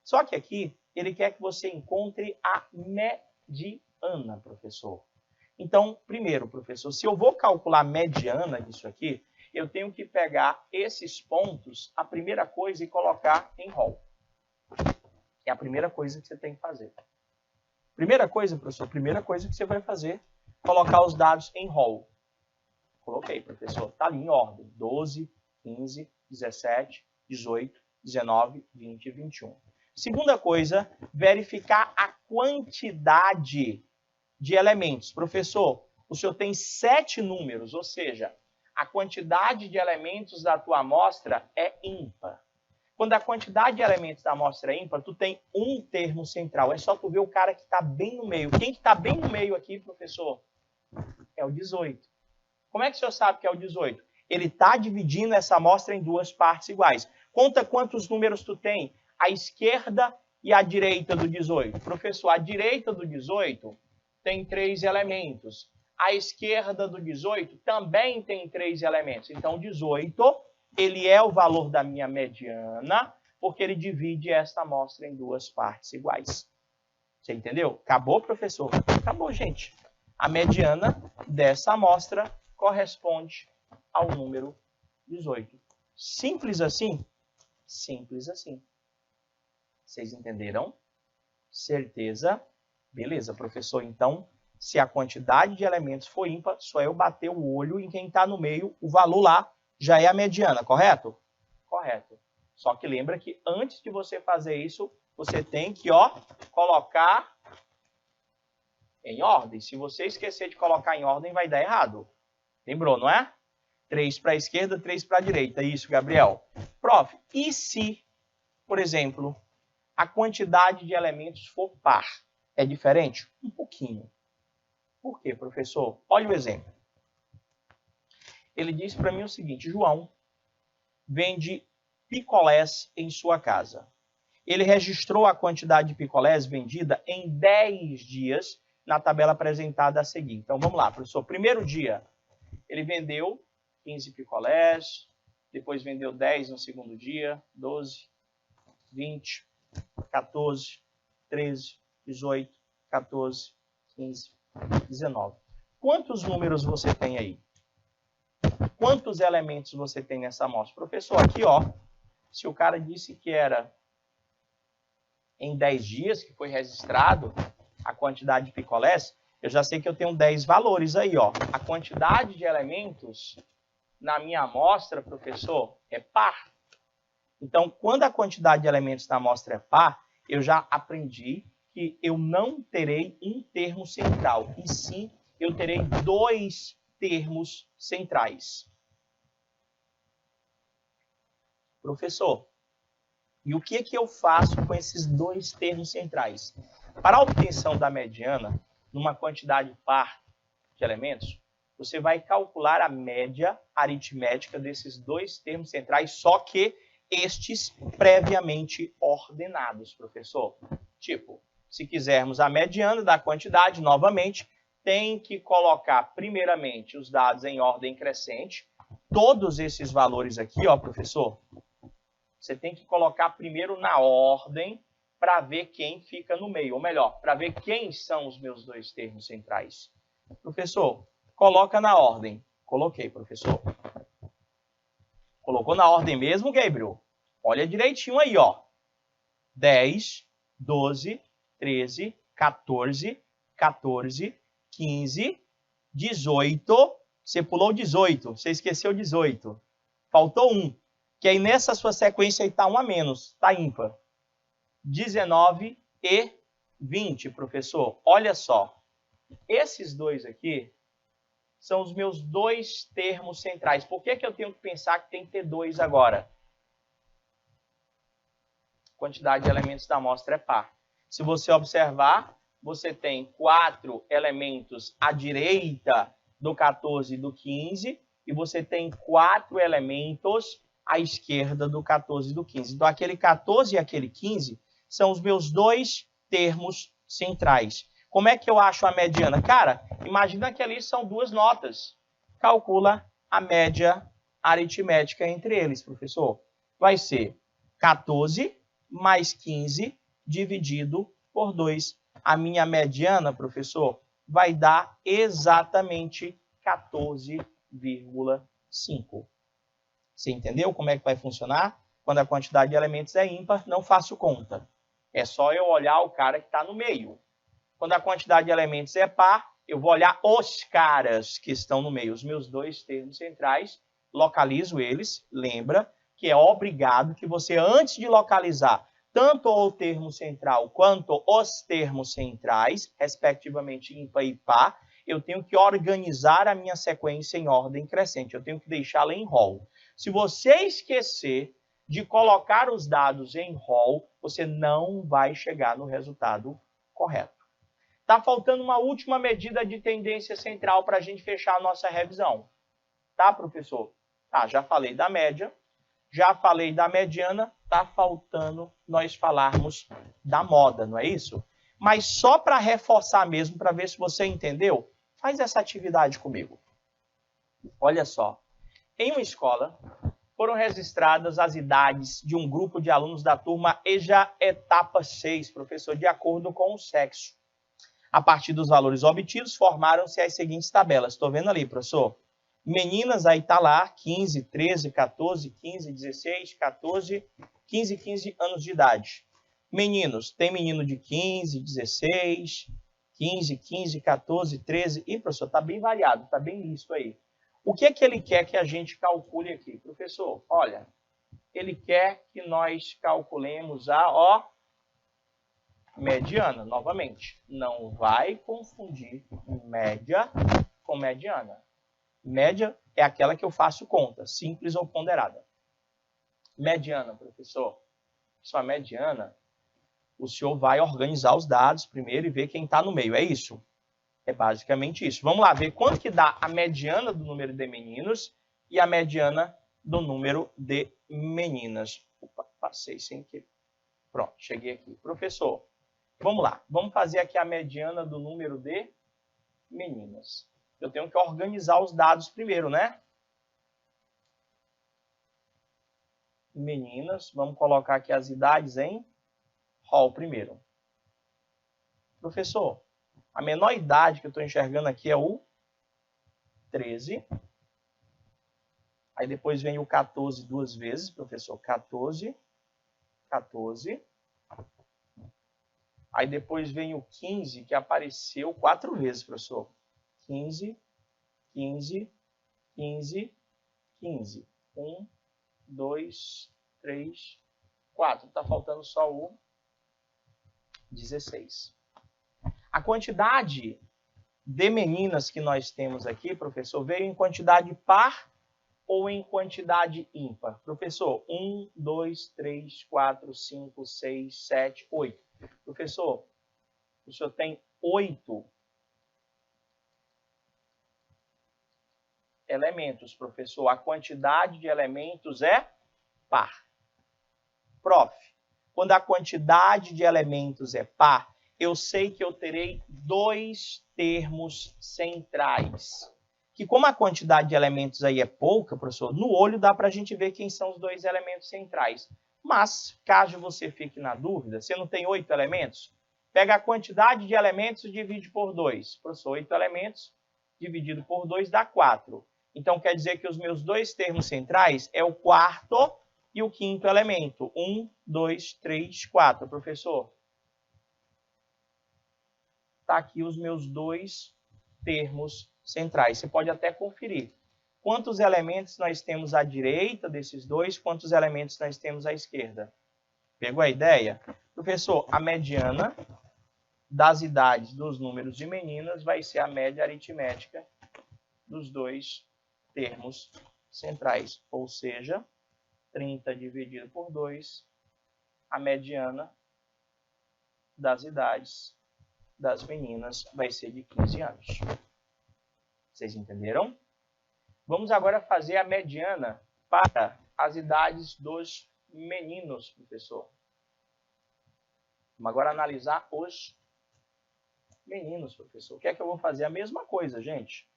Só que aqui ele quer que você encontre a mediana, professor. Então, primeiro, professor, se eu vou calcular a mediana disso aqui, eu tenho que pegar esses pontos, a primeira coisa, e colocar em rol. É a primeira coisa que você tem que fazer. Primeira coisa, professor, primeira coisa que você vai fazer, colocar os dados em rol. Coloquei, professor. Está ali em ordem. 12, 15, 17, 18, 19, 20 e 21. Segunda coisa, verificar a quantidade de elementos. Professor, o senhor tem 7 números, ou seja, a quantidade de elementos da tua amostra é ímpar. Quando a quantidade de elementos da amostra é ímpar, tu tem um termo central. É só tu ver o cara que está bem no meio. Quem que está bem no meio aqui, professor? É o 18. Como é que o senhor sabe que é o 18? Ele está dividindo essa amostra em duas partes iguais. Conta quantos números tu tem. A esquerda e a direita do 18. Professor, a direita do 18 tem 3 elementos. A esquerda do 18 também tem 3 elementos. Então, 18, ele é o valor da minha mediana, porque ele divide esta amostra em duas partes iguais. Você entendeu? Acabou, professor? Acabou, gente. A mediana dessa amostra corresponde ao número 18. Simples assim? Simples assim. Vocês entenderam? Certeza? Beleza, professor. Então, se a quantidade de elementos for ímpar, só eu bater o olho em quem está no meio, o valor lá já é a mediana, correto? Correto. Só que lembra que antes de você fazer isso, você tem que, colocar em ordem. Se você esquecer de colocar em ordem, vai dar errado. Lembrou, não é? 3 para a esquerda, 3 para a direita. Isso, Gabriel. Prof, e se, por exemplo, a quantidade de elementos for par? É diferente? Um pouquinho. Por quê, professor? Olha o exemplo. Ele disse para mim o seguinte: João vende picolés em sua casa. Ele registrou a quantidade de picolés vendida em 10 dias na tabela apresentada a seguir. Então, vamos lá, professor. Primeiro dia, Ele vendeu 15 picolés, depois vendeu 10 no segundo dia, 12, 20, 14, 13, 18, 14, 15, 19. Quantos números você tem aí? Quantos elementos você tem nessa amostra? Professor, aqui, ó, se o cara disse que era em 10 dias que foi registrado a quantidade de picolés, eu já sei que eu tenho 10 valores aí, ó. A quantidade de elementos na minha amostra, professor, é par. Então, quando a quantidade de elementos na amostra é par, eu já aprendi que eu não terei um termo central, e sim eu terei dois termos centrais. Professor, e o que eu faço com esses dois termos centrais? Para a obtenção da mediana, numa quantidade par de elementos, você vai calcular a média aritmética desses dois termos centrais, só que estes previamente ordenados, professor. Tipo, se quisermos a mediana da quantidade, novamente, tem que colocar primeiramente os dados em ordem crescente. Todos esses valores aqui, ó, professor, você tem que colocar primeiro na ordem para ver quem fica no meio, ou melhor, para ver quem são os meus dois termos centrais. Professor, coloca na ordem. Coloquei, professor. Colocou na ordem mesmo, Gabriel? Olha direitinho aí, ó. 10, 12, 13, 14, 14, 15, 18. Você pulou 18, você esqueceu 18. Faltou 1. Que aí nessa sua sequência aí está 1 a menos, está ímpar. 19 e 20, professor. Olha só. Esses dois aqui são os meus dois termos centrais. Por que eu tenho que pensar que tem que ter dois agora? A quantidade de elementos da amostra é par. Se você observar, você tem 4 elementos à direita do 14 e do 15, e você tem 4 elementos à esquerda do 14 e do 15. Então, aquele 14 e aquele 15 são os meus dois termos centrais. Como é que eu acho a mediana? Cara, imagina que ali são duas notas. Calcula a média aritmética entre eles, professor. Vai ser 14 mais 15 dividido por 2. A minha mediana, professor, vai dar exatamente 14,5. Você entendeu como é que vai funcionar? Quando a quantidade de elementos é ímpar, não faço conta. É só eu olhar o cara que está no meio. Quando a quantidade de elementos é par, eu vou olhar os caras que estão no meio. Os meus dois termos centrais, localizo eles. Lembra que é obrigado que você, antes de localizar tanto o termo central quanto os termos centrais, respectivamente ímpar e par, eu tenho que organizar a minha sequência em ordem crescente. Eu tenho que deixá-la em rol. Se você esquecer de colocar os dados em rol, você não vai chegar no resultado correto. Está faltando uma última medida de tendência central para a gente fechar a nossa revisão. Tá, professor? Tá, já falei da média, já falei da mediana, está faltando nós falarmos da moda, não é isso? Mas só para reforçar mesmo, para ver se você entendeu, faz essa atividade comigo. Olha só. Em uma escola, foram registradas as idades de um grupo de alunos da turma EJA etapa 6, professor, de acordo com o sexo. A partir dos valores obtidos, formaram-se as seguintes tabelas. Estou vendo ali, professor. Meninas, aí está lá, 15, 13, 14, 15, 16, 14, 15, 15 anos de idade. Meninos, tem menino de 15, 16, 15, 15, 14, 13. Ih, professor, está bem variado, está bem listo aí. O que é que ele quer que a gente calcule aqui? Professor, olha, ele quer que nós calculemos a mediana, novamente. Não vai confundir média com mediana. Média é aquela que eu faço conta, simples ou ponderada. Mediana, professor. Sua mediana, o senhor vai organizar os dados primeiro e ver quem está no meio, é isso? É basicamente isso. Vamos lá ver quanto que dá a mediana do número de meninos e a mediana do número de meninas. Opa, passei sem querer. Pronto, cheguei aqui. Professor, vamos lá. Vamos fazer aqui a mediana do número de meninas. Eu tenho que organizar os dados primeiro, né? Meninas, vamos colocar aqui as idades em hall primeiro. Professor, a menor idade que eu estou enxergando aqui é o 13. Aí depois vem o 14 duas vezes, professor. 14, 14. Aí depois vem o 15, que apareceu 4 vezes, professor. 15, 15, 15, 15. 1, 2, 3, 4. Está faltando só o 16. A quantidade de meninas que nós temos aqui, professor, veio em quantidade par ou em quantidade ímpar? Professor, 1, 2, 3, 4, 5, 6, 7, 8. Professor, o senhor tem 8 elementos, professor. A quantidade de elementos é par. Prof, quando a quantidade de elementos é par, eu sei que eu terei 2 termos centrais. Que como a quantidade de elementos aí é pouca, professor, no olho dá para a gente ver quem são os 2 elementos centrais. Mas, caso você fique na dúvida, você não tem 8 elementos? Pega a quantidade de elementos e divide por 2. Professor, 8 elementos dividido por 2 dá 4. Então, quer dizer que os meus 2 termos centrais é o quarto e o quinto elemento. 1, 2, 3, 4. Professor, está aqui os meus 2 termos centrais. Você pode até conferir quantos elementos nós temos à direita desses 2, quantos elementos nós temos à esquerda. Pegou a ideia? Professor, a mediana das idades dos números de meninas vai ser a média aritmética dos 2 termos centrais. Ou seja, 30 dividido por 2, a mediana das idades das meninas vai ser de 15 anos. Vocês entenderam? Vamos agora fazer a mediana para as idades dos meninos, professor. Vamos agora analisar os meninos, professor. O que é que eu vou fazer? A mesma coisa, gente.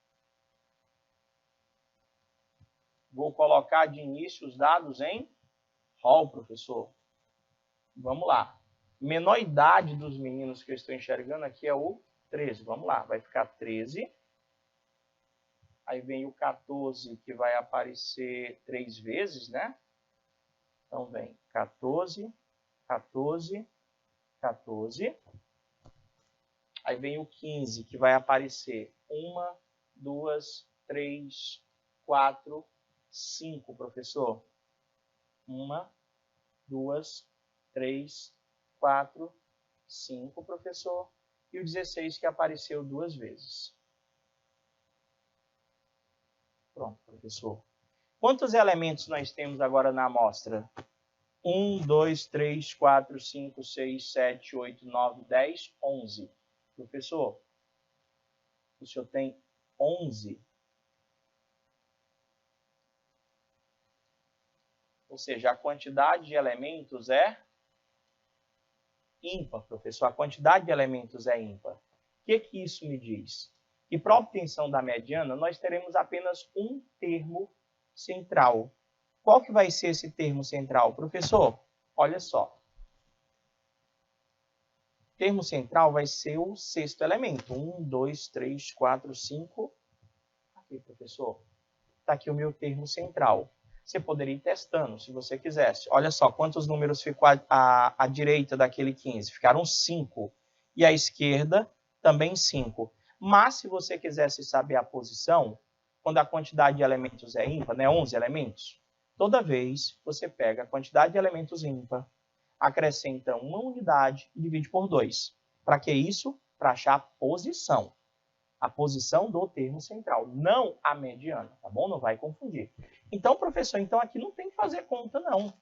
Vou colocar de início os dados em hall, professor. Vamos lá. Menor idade dos meninos que eu estou enxergando aqui é o 13. Vamos lá, vai ficar 13. Aí vem o 14, que vai aparecer 3 vezes, né? Então vem 14, 14, 14. Aí vem o 15, que vai aparecer 1, 2, 3, 4, 5, professor. 1, 2, 3, 4, 5, professor. E o 16 que apareceu 2 vezes. Pronto, professor. Quantos elementos nós temos agora na amostra? 1, 2, 3, 4, 5, 6, 7, 8, 9, 10, 11. Professor, o senhor tem 11. Ou seja, a quantidade de elementos é ímpar, professor. A quantidade de elementos é ímpar. O que isso me diz? Que para a obtenção da mediana, nós teremos apenas um termo central. Qual que vai ser esse termo central? Professor, olha só. O termo central vai ser o 6º elemento. 1, 2, 3, 4, 5. Aqui, professor. Está aqui o meu termo central. Você poderia ir testando, se você quisesse. Olha só, quantos números ficou à direita daquele 15? Ficaram 5. E à esquerda, também 5. Mas, se você quisesse saber a posição, quando a quantidade de elementos é ímpar, né, 11 elementos, toda vez você pega a quantidade de elementos ímpar, acrescenta uma unidade e divide por 2. Para que isso? Para achar a posição. A posição do termo central, não a mediana, tá bom? Não vai confundir. Então, professor, então aqui não tem que fazer conta, não.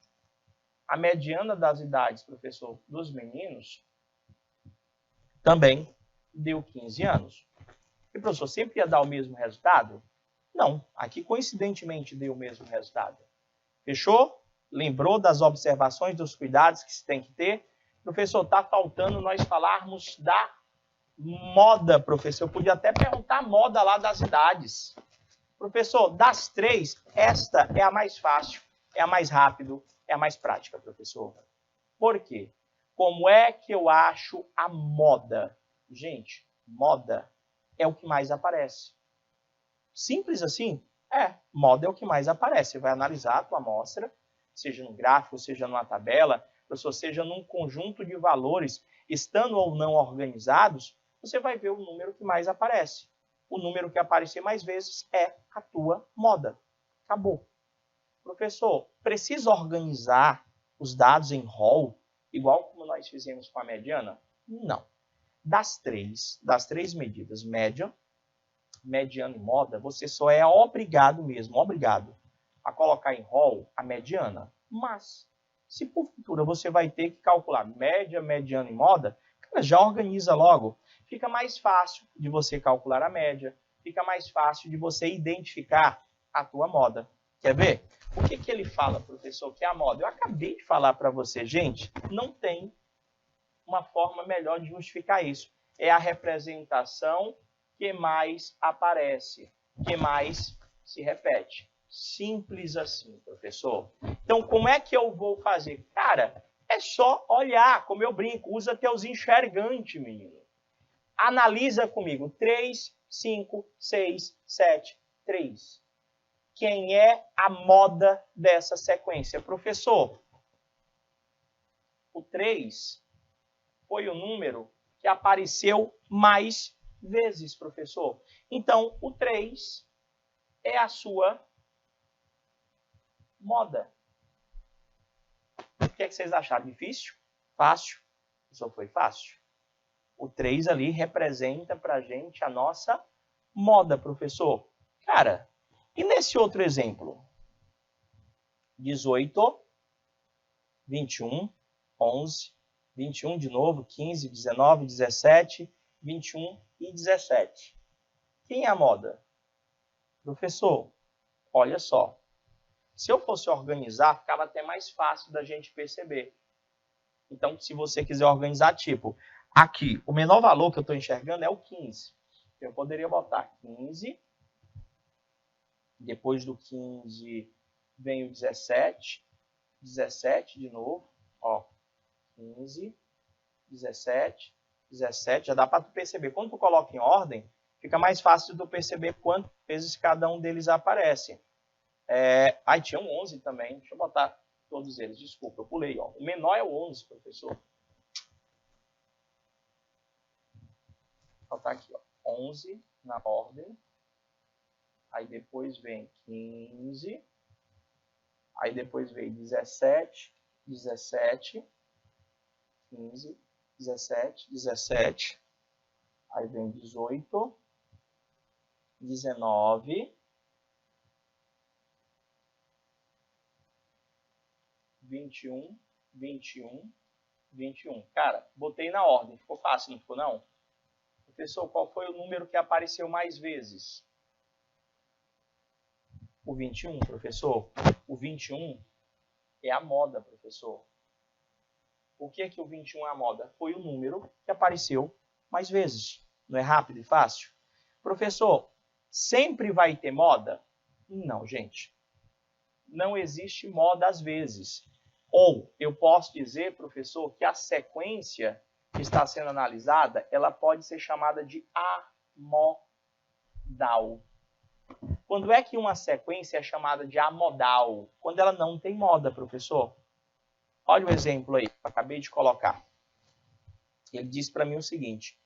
A mediana das idades, professor, dos meninos, também deu 15 anos. E, professor, sempre ia dar o mesmo resultado? Não, aqui coincidentemente deu o mesmo resultado. Fechou? Lembrou das observações, dos cuidados que se tem que ter? Professor, está faltando nós falarmos da Moda, professor, eu podia até perguntar a moda lá das idades. Professor, das três, esta é a mais fácil, é a mais rápido, é a mais prática, professor. Por quê? Como é que eu acho a moda? Gente, moda é o que mais aparece. Simples assim? Moda é o que mais aparece. Você vai analisar a tua amostra, seja no gráfico, seja numa tabela, professor, seja num conjunto de valores, estando ou não organizados, você vai ver o número que mais aparece. O número que aparecer mais vezes é a tua moda. Acabou. Professor, precisa organizar os dados em rol, igual como nós fizemos com a mediana? Não. Das três medidas, média, mediana e moda, você só é obrigado a colocar em rol a mediana. Mas, se porventura você vai ter que calcular média, mediana e moda, cara, já organiza logo. Fica mais fácil de você calcular a média, fica mais fácil de você identificar a tua moda. Quer ver? O que ele fala, professor, que é a moda? Eu acabei de falar para você, gente, não tem uma forma melhor de justificar isso. É a representação que mais aparece, que mais se repete. Simples assim, professor. Então, como é que eu vou fazer? Cara, é só olhar, como eu brinco, usa teus enxergantes, menino. Analisa comigo. 3, 5, 6, 7, 3. Quem é a moda dessa sequência? Professor, o 3 foi o número que apareceu mais vezes, professor. Então, o 3 é a sua moda. O que é que vocês acharam? Difícil? Fácil? Só foi fácil. O 3 ali representa pra gente a nossa moda, professor. Cara, e nesse outro exemplo? 18, 21, 11, 21 de novo, 15, 19, 17, 21 e 17. Quem é a moda? Professor, olha só. Se eu fosse organizar, ficava até mais fácil da gente perceber. Então, se você quiser organizar, tipo, aqui, o menor valor que eu estou enxergando é o 15. Eu poderia botar 15. Depois do 15 vem o 17. 17 de novo. Ó, 15, 17, 17. Já dá para tu perceber. Quando tu coloca em ordem, fica mais fácil de tu perceber quantas vezes cada um deles aparece. Tinha um 11 também. Deixa eu botar todos eles. Desculpa, eu pulei. Ó. O menor é o 11, professor. Vou botar aqui, ó. 11 na ordem. Aí depois vem 15. Aí depois vem 17, 17, 15, 17, 17. Aí vem 18, 19, 21, 21, 21. Cara, botei na ordem. Ficou fácil, não ficou não? Professor, qual foi o número que apareceu mais vezes? O 21, professor. O 21 é a moda, professor. O que é que o 21 é a moda? Foi o número que apareceu mais vezes. Não é rápido e fácil? Professor, sempre vai ter moda? Não, gente. Não existe moda às vezes. Ou eu posso dizer, professor, que a sequência que está sendo analisada, ela pode ser chamada de amodal. Quando é que uma sequência é chamada de amodal? Quando ela não tem moda, professor. Olha o exemplo aí, que eu acabei de colocar. Ele disse para mim o seguinte: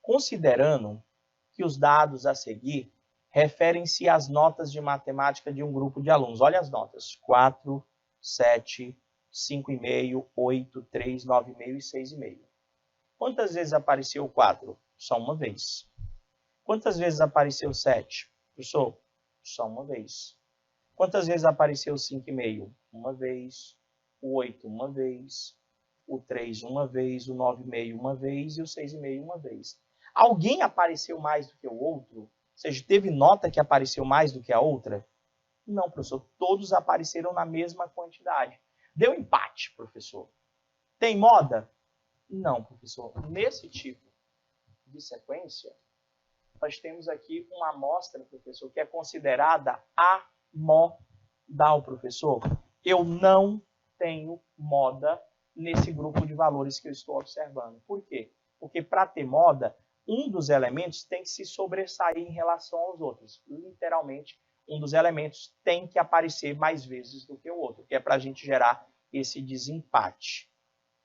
considerando que os dados a seguir referem-se às notas de matemática de um grupo de alunos. Olha as notas: 4, 7, 5,5, 8, 3, 9,5 e 6,5. Quantas vezes apareceu o 4? Só uma vez. Quantas vezes apareceu o 7? Professor, só uma vez. Quantas vezes apareceu o 5,5? Uma vez. O 8, uma vez. O 3, uma vez. O 9,5, uma vez. E o 6,5, uma vez. Alguém apareceu mais do que o outro? Ou seja, teve nota que apareceu mais do que a outra? Não, professor. Todos apareceram na mesma quantidade. Deu empate, professor. Tem moda? Não, professor. Nesse tipo de subsequência, nós temos aqui uma amostra, professor, que é considerada amodal, professor. Eu não tenho moda nesse grupo de valores que eu estou observando. Por quê? Porque para ter moda, um dos elementos tem que se sobressair em relação aos outros. Literalmente, um dos elementos tem que aparecer mais vezes do que o outro, que é para a gente gerar esse desempate.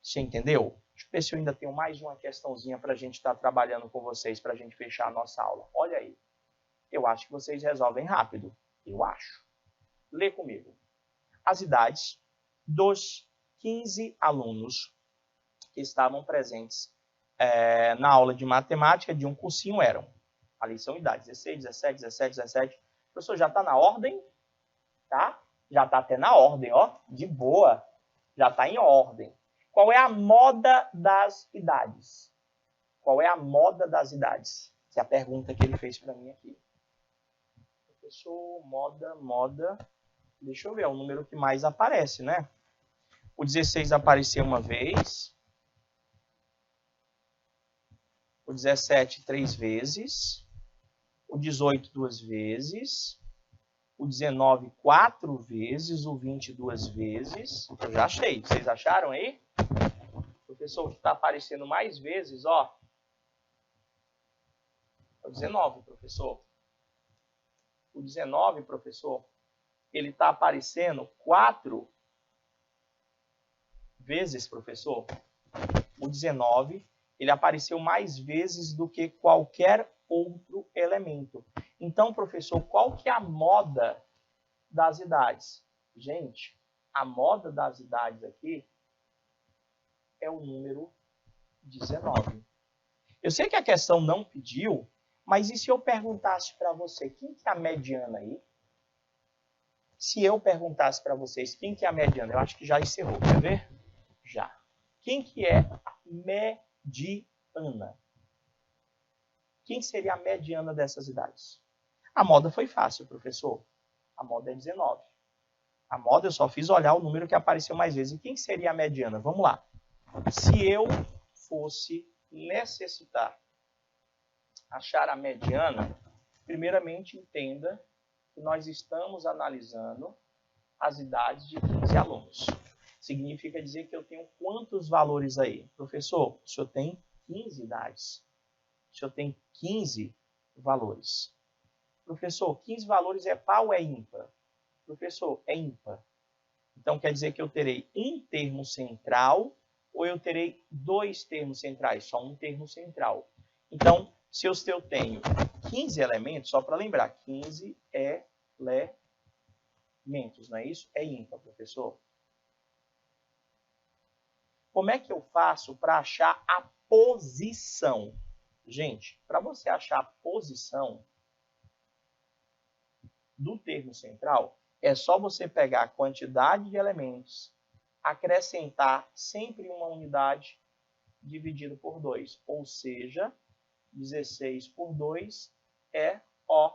Você entendeu? Deixa eu ver se eu ainda tenho mais uma questãozinha para a gente estar trabalhando com vocês, para a gente fechar a nossa aula. Olha aí. Eu acho que vocês resolvem rápido. Eu acho. Lê comigo. As idades dos 15 alunos que estavam presentes na aula de matemática de um cursinho eram. Ali são idades, 16, 17, 17, 17. O professor já está na ordem, tá? Já está até na ordem, ó, de boa. Já está em ordem. Qual é a moda das idades? Qual é a moda das idades? Essa é a pergunta que ele fez para mim aqui. Professor, moda. Deixa eu ver, é o número que mais aparece, né? O 16 apareceu uma vez. O 17, 3 vezes. O 18, 2 vezes. O 19, 4 vezes. O 20, 2 vezes. Eu já achei. Vocês acharam aí? Professor, o que está aparecendo mais vezes, ó. É o 19, professor. O 19, professor, ele está aparecendo 4 vezes, professor. O 19, ele apareceu mais vezes do que qualquer outro elemento. Então, professor, qual que é a moda das idades? Gente, a moda das idades aqui é o número 19. Eu sei que a questão não pediu, mas e se eu perguntasse para você, quem que é a mediana aí? Se eu perguntasse para vocês quem que é a mediana, eu acho que já encerrou, quer ver? Já. Quem que é a mediana? Quem seria a mediana dessas idades? A moda foi fácil, professor. A moda é 19. A moda eu só fiz olhar o número que apareceu mais vezes. E quem seria a mediana? Vamos lá. Se eu fosse necessitar achar a mediana, primeiramente entenda que nós estamos analisando as idades de 15 alunos. Significa dizer que eu tenho quantos valores aí? Professor, o senhor tem 15 idades. O senhor tem 15 valores. Professor, 15 valores é par ou é ímpar? Professor, é ímpar. Então quer dizer que eu terei um termo central ou eu terei 2 termos centrais? Só um termo central. Então, se eu tenho 15 elementos, só para lembrar, 15 elementos, não é isso? É ímpar, professor. Como é que eu faço para achar a posição? Gente, para você achar a posição do termo central, é só você pegar a quantidade de elementos, acrescentar sempre uma unidade dividido por 2. Ou seja, 16 por 2 é O.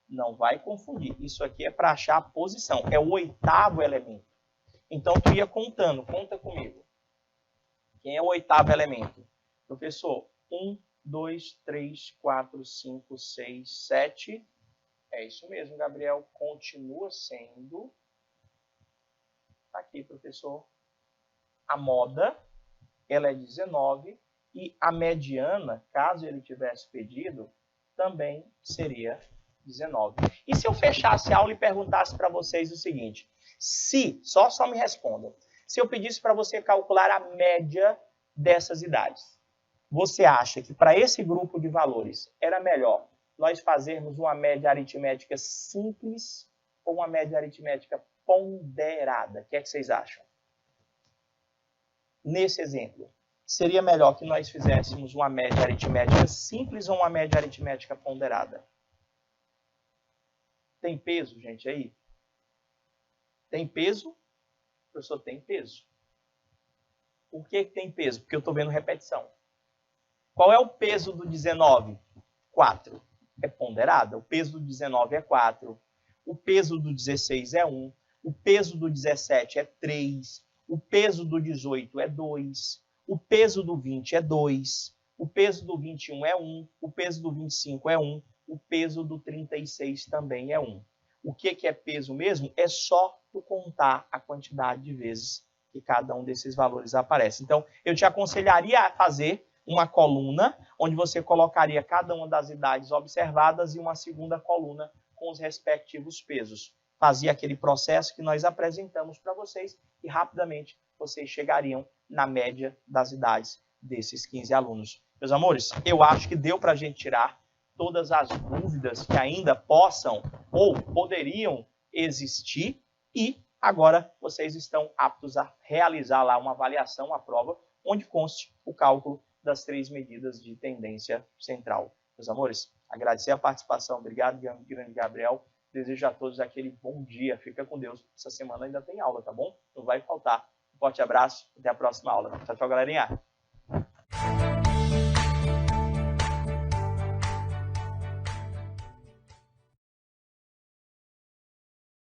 Não vai confundir. Isso aqui é para achar a posição. É o 8º elemento. Então, tu ia contando. Conta comigo. Quem é o 8º elemento? Professor, 1, 2, 3, 4, 5, 6, 7. É isso mesmo, Gabriel. Continua sendo. Tá aqui, professor. A moda, ela é 19. E a mediana, caso ele tivesse pedido, também seria 19. E se eu fechasse a aula e perguntasse para vocês o seguinte, só me respondam, se eu pedisse para você calcular a média dessas idades, você acha que para esse grupo de valores era melhor nós fazermos uma média aritmética simples ou uma média aritmética ponderada? O que é que vocês acham? Nesse exemplo, seria melhor que nós fizéssemos uma média aritmética simples ou uma média aritmética ponderada? Tem peso, gente, aí? Tem peso? O professor tem peso. Por que tem peso? Porque eu estou vendo repetição. Qual é o peso do 19? 4. É ponderada. O peso do 19 é 4. O peso do 16 é 1. O peso do 17 é 3. O peso do 18 é 2. O peso do 20 é 2. O peso do 21 é 1, o peso do 25 é 1, o peso do 36 também é 1. O que é peso mesmo? É só tu contar a quantidade de vezes que cada um desses valores aparece. Então, eu te aconselharia a fazer uma coluna onde você colocaria cada uma das idades observadas e uma segunda coluna com os respectivos pesos. Fazia aquele processo que nós apresentamos para vocês e rapidamente vocês chegariam na média das idades desses 15 alunos. Meus amores, eu acho que deu para a gente tirar todas as dúvidas que ainda possam ou poderiam existir e agora vocês estão aptos a realizar lá uma avaliação, uma prova, onde conste o cálculo das 3 medidas de tendência central. Meus amores, agradecer a participação. Obrigado, grande Gabriel. Desejo a todos aquele bom dia. Fica com Deus. Essa semana ainda tem aula, tá bom? Não vai faltar. Um forte abraço. Até a próxima aula. Tchau, tchau, galerinha.